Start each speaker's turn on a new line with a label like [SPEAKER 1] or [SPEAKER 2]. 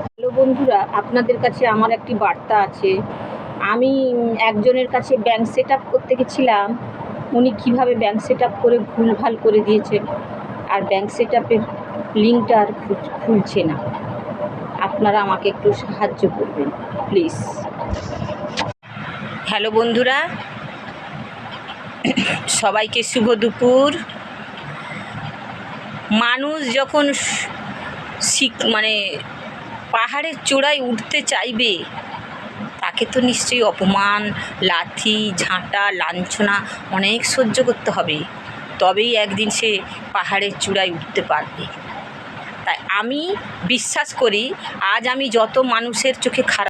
[SPEAKER 1] Hello বন্ধুরা, আপনাদের কাছে আমার একটি বার্তা আছে। আমি একজনের কাছে ব্যাংক সেট আপ করতে গেছিলাম। উনি কীভাবে ব্যাংক সেট আপ করে ভুলভাল করে দিয়েছেন, আর ব্যাংক সেট আপের লিঙ্কটা আর খুলছে না। আপনারা আমাকে একটু সাহায্য করবেন প্লিজ। হ্যালো বন্ধুরা, সবাইকে শুভ দুপুর। মানুষ যখন পাহাড়ের চূড়ায় উঠতে চাইবে, তাকে তো নিশ্চয়ই অপমান, লাথি, ঝাঁটা, লাঞ্ছনা অনেক সহ্য করতে হবে, তবেই একদিন সে পাহাড়ের চূড়ায় উঠতে পারবে। তাই আমি বিশ্বাস করি, আজ আমি যত মানুষের চোখে খারাপ